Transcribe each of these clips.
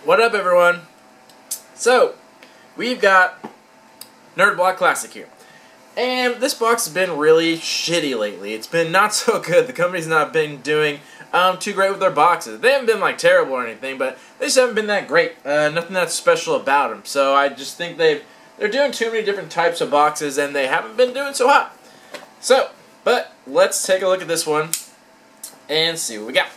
What up, everyone? So, we've got Nerd Block Classic here. And this box has been really shitty lately. It's been not so good. The company's not been doing too great with their boxes. They haven't been like terrible or anything, but they just haven't been that great. Nothing that's special about them. So I just think they're doing too many different types of boxes and they haven't been doing so hot. So, but let's take a look at this one and see what we got.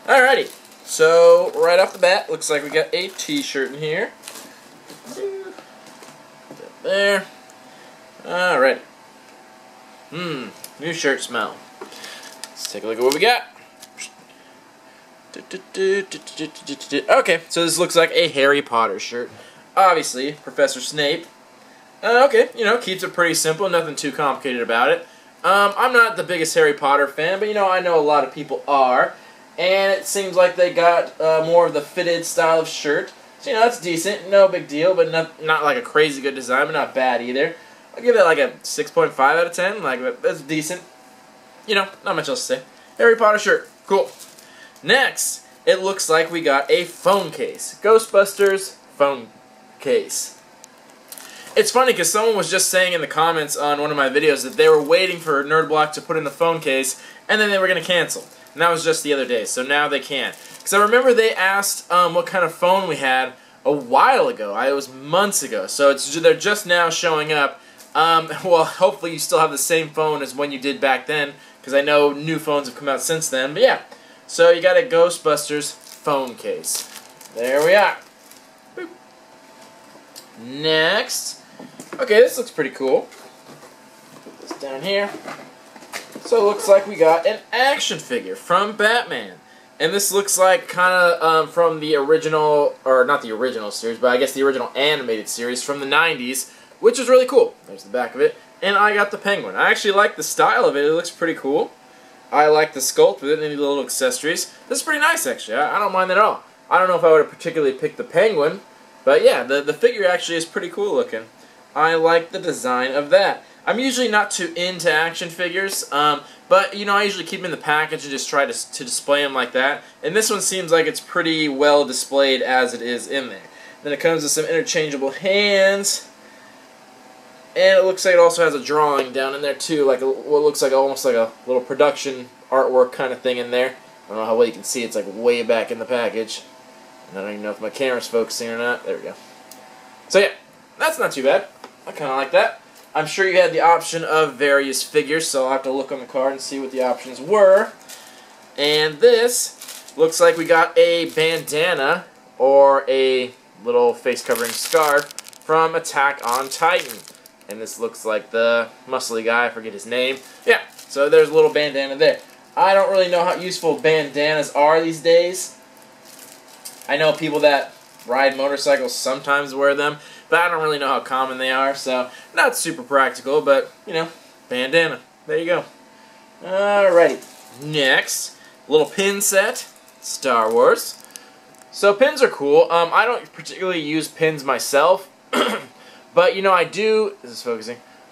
Alrighty, so right off the bat, looks like we got a t-shirt in here. There. Alrighty. New shirt smell. Let's take a look at what we got. Okay, so this looks like a Harry Potter shirt. Obviously, Professor Snape. Okay, you know, keeps it pretty simple, nothing too complicated about it. I'm not the biggest Harry Potter fan, but you know, I know a lot of people are. And it seems like they got more of the fitted style of shirt. So, you know, that's decent, no big deal, but not like a crazy good design, but not bad either. I'll give it like a 6.5 out of 10, like, that's decent. You know, not much else to say. Harry Potter shirt, cool. Next, it looks like we got a phone case. Ghostbusters phone case. It's funny because someone was just saying in the comments on one of my videos that they were waiting for Nerd Block to put in the phone case and then they were going to cancel. And that was just the other day, so now they can. Because I remember they asked what kind of phone we had a while ago. It was months ago, so they're just now showing up. Well, hopefully you still have the same phone as when you did back then, because I know new phones have come out since then. But yeah, so you got a Ghostbusters phone case. There we are. Boop. Next. Okay, this looks pretty cool. Put this down here. So it looks like we got an action figure from Batman. And this looks like kind of from the original, or not the original series, but I guess the original animated series from the 90s, which is really cool. There's the back of it. And I got the Penguin. I actually like the style of it. It looks pretty cool. I like the sculpt with it and the little accessories. This is pretty nice, actually. I don't mind that at all. I don't know if I would have particularly picked the Penguin, but yeah, the figure actually is pretty cool looking. I like the design of that. I'm usually not too into action figures, but you know, I usually keep them in the package and just try to display them like that. And this one seems like it's pretty well displayed as it is in there. Then it comes with some interchangeable hands, and it looks like it also has a drawing down in there too, like what looks like almost like a little production artwork kind of thing in there. I don't know how well you can see; it's like way back in the package. And I don't even know if my camera's focusing or not. There we go. So yeah, that's not too bad. I kind of like that. I'm sure you had the option of various figures, so I'll have to look on the card and see what the options were. And this looks like we got a bandana or a little face-covering scarf from Attack on Titan. And this looks like the muscly guy, I forget his name. Yeah, so there's a little bandana there. I don't really know how useful bandanas are these days. I know people that ride motorcycles sometimes wear them, but I don't really know how common they are, so not super practical, but, you know, bandana. There you go. Alrighty. Next, little pin set, Star Wars. So pins are cool. I don't particularly use pins myself, but, you know, I do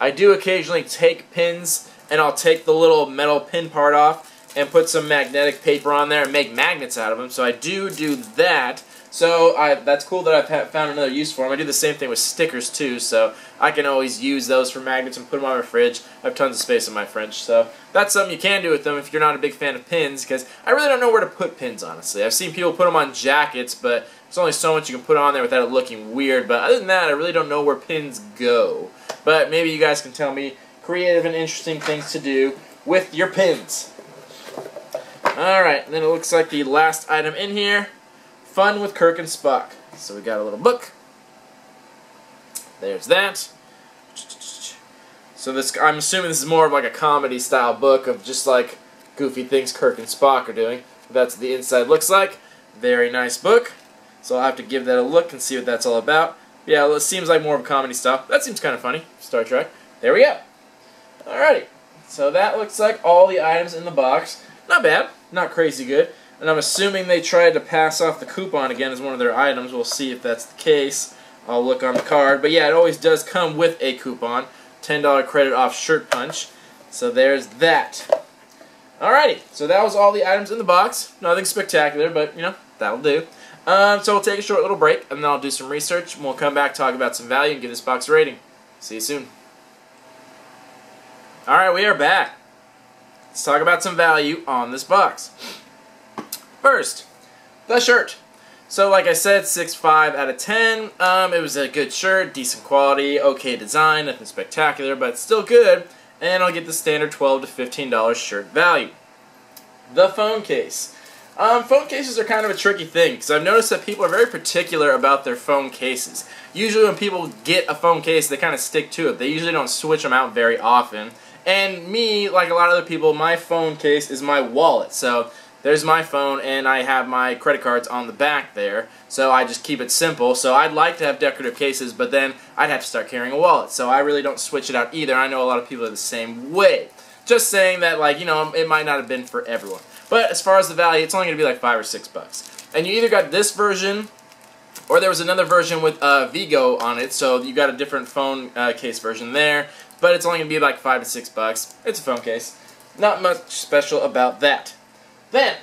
occasionally take pins, and I'll take the little metal pin part off and put some magnetic paper on there and make magnets out of them, so I do that. So that's cool that I've found another use for them. I do the same thing with stickers too, so I can always use those for magnets and put them on my fridge. I have tons of space in my fridge, so that's something you can do with them if you're not a big fan of pins, because I really don't know where to put pins, honestly. I've seen people put them on jackets, but there's only so much you can put on there without it looking weird, but other than that, I really don't know where pins go. But maybe you guys can tell me creative and interesting things to do with your pins. Alright, and then it looks like the last item in here, Fun with Kirk and Spock. So we got a little book. There's that. So this, I'm assuming this is more of like a comedy style book of just like goofy things Kirk and Spock are doing. That's what the inside looks like. Very nice book. So I'll have to give that a look and see what that's all about. Yeah, it seems like more of a comedy style. That seems kind of funny. Star Trek. There we go. Alrighty. So that looks like all the items in the box. Not bad. Not crazy good. And I'm assuming they tried to pass off the coupon again as one of their items. We'll see if that's the case. I'll look on the card. But yeah, it always does come with a coupon. $10 credit off Shirt Punch. So there's that. Alrighty, so that was all the items in the box. Nothing spectacular, but you know, that'll do. So we'll take a short little break, and then I'll do some research, and we'll come back, talk about some value, and give this box a rating. See you soon. Alright, we are back. Let's talk about some value on this box. First, the shirt. So like I said, 6.5 out of 10. It was a good shirt, decent quality, okay design, nothing spectacular, but still good. And I'll get the standard $12 to $15 shirt value. The phone case. Phone cases are kind of a tricky thing, because I've noticed that people are very particular about their phone cases. Usually when people get a phone case, they kind of stick to it. They usually don't switch them out very often. And me, like a lot of other people, my phone case is my wallet. So there's my phone, and I have my credit cards on the back there. So I just keep it simple. So I'd like to have decorative cases, but then I'd have to start carrying a wallet. So I really don't switch it out either. I know a lot of people are the same way. Just saying that, like, you know, it might not have been for everyone. But as far as the value, it's only going to be like $5 or $6. And you either got this version, or there was another version with Vigo on it, so you got a different phone case version there. But it's only going to be like $5 to $6. It's a phone case. Not much special about that. Then,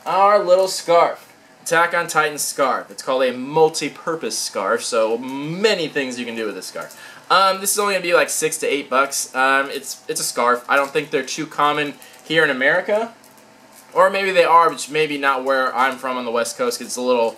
our little scarf. Attack on Titan scarf. It's called a multi-purpose scarf, so many things you can do with this scarf. This is only going to be like $6 to $8. It's a scarf. I don't think they're too common here in America. Or maybe they are, but maybe not where I'm from on the West Coast, because it's a little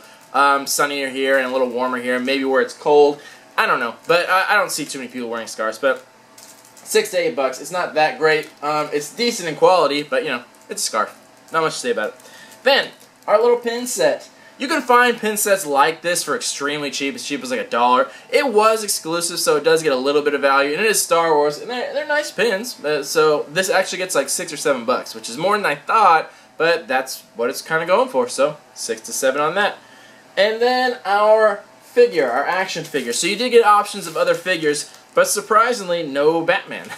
sunnier here and a little warmer here. Maybe where it's cold. I don't know. But I don't see too many people wearing scarves. But $6 to $8. It's not that great. It's decent in quality, but you know, it's a scarf. Not much to say about it. Then, our little pin set. You can find pin sets like this for extremely cheap, as cheap as like $1. It was exclusive, so it does get a little bit of value, and it is Star Wars, and they're nice pins. So this actually gets like $6 or $7, which is more than I thought, but that's what it's kind of going for, so $6 to $7 on that. And then our figure, our action figure. So you did get options of other figures, but surprisingly, no Batman.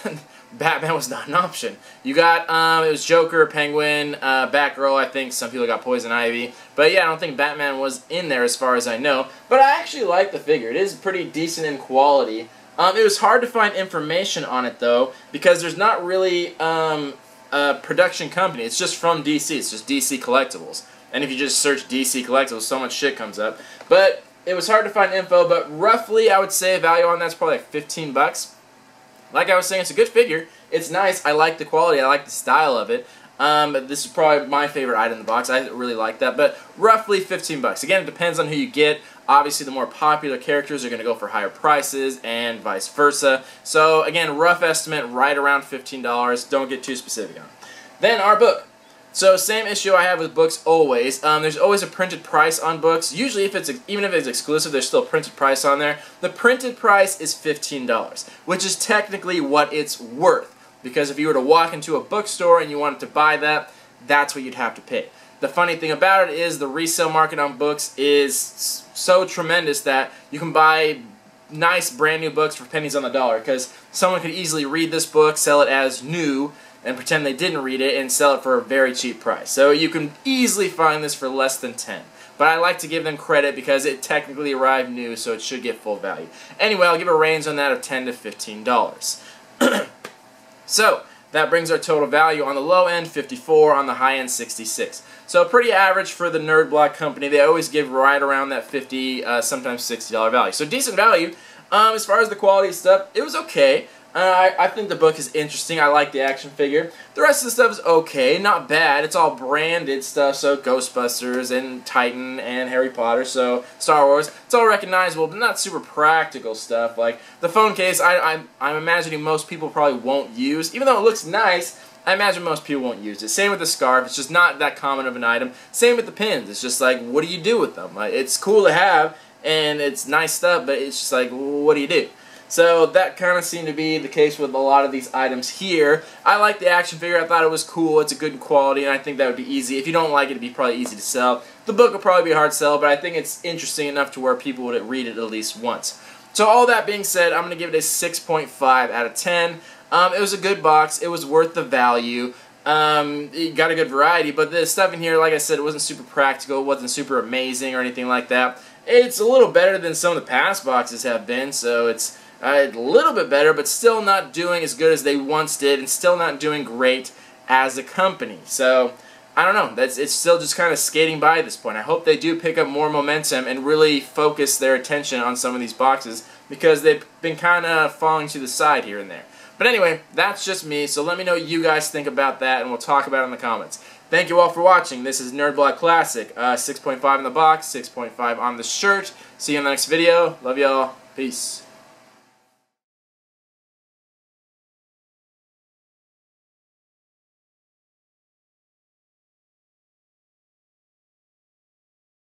Batman was not an option. You got, it was Joker, Penguin, Batgirl, I think some people got Poison Ivy. But yeah, I don't think Batman was in there as far as I know. But I actually like the figure. It is pretty decent in quality. It was hard to find information on it though, because there's not really a production company. It's just from DC. It's just DC Collectibles. And if you just search DC Collectibles, so much shit comes up. But it was hard to find info, but roughly I would say value on that's probably like $15. Like I was saying, it's a good figure. It's nice. I like the quality. I like the style of it. This is probably my favorite item in the box. I really like that. But roughly $15. Again, it depends on who you get. Obviously, the more popular characters are going to go for higher prices and vice versa. So, again, rough estimate, right around $15. Don't get too specific on it. Then, our book. So, same issue I have with books always. There's always a printed price on books. Usually, even if it's exclusive, there's still a printed price on there. The printed price is $15, which is technically what it's worth. Because if you were to walk into a bookstore and you wanted to buy that, that's what you'd have to pay. The funny thing about it is the resale market on books is so tremendous that you can buy nice brand new books for pennies on the dollar. Because someone could easily read this book, sell it as new, and pretend they didn't read it and sell it for a very cheap price. So you can easily find this for less than 10. But I like to give them credit because it technically arrived new, so it should get full value. Anyway, I'll give a range on that of $10 to $15. So, that brings our total value on the low end, 54, on the high end, 66. So pretty average for the Nerd Block company. They always give right around that $50, sometimes $60 value. So decent value. As far as the quality stuff, it was okay. I think the book is interesting. I like the action figure. The rest of the stuff is okay, not bad. It's all branded stuff, so Ghostbusters and Titan and Harry Potter, so Star Wars. It's all recognizable, but not super practical stuff. Like the phone case, I'm imagining most people probably won't use. Even though it looks nice, I imagine most people won't use it. Same with the scarf. It's just not that common of an item. Same with the pins. It's just like, what do you do with them? Like, it's cool to have, and it's nice stuff, but it's just like, what do you do? So that kind of seemed to be the case with a lot of these items here. I like the action figure. I thought it was cool. It's a good quality, and I think that would be easy. If you don't like it, it'd be probably easy to sell. The book would probably be a hard sell, but I think it's interesting enough to where people would read it at least once. So all that being said, I'm going to give it a 6.5 out of 10. It was a good box. It was worth the value. It got a good variety, but the stuff in here, like I said, it wasn't super practical. It wasn't super amazing or anything like that. It's a little better than some of the past boxes have been, so it's a little bit better, but still not doing as good as they once did, and still not doing great as a company. So I don't know. It's still just kind of skating by at this point. I hope they do pick up more momentum and really focus their attention on some of these boxes, because they've been kind of falling to the side here and there. But anyway, that's just me, so let me know what you guys think about that, and we'll talk about it in the comments. Thank you all for watching. This is Nerdblock Classic. 6.5 in the box, 6.5 on the shirt. See you in the next video. Love y'all. Peace.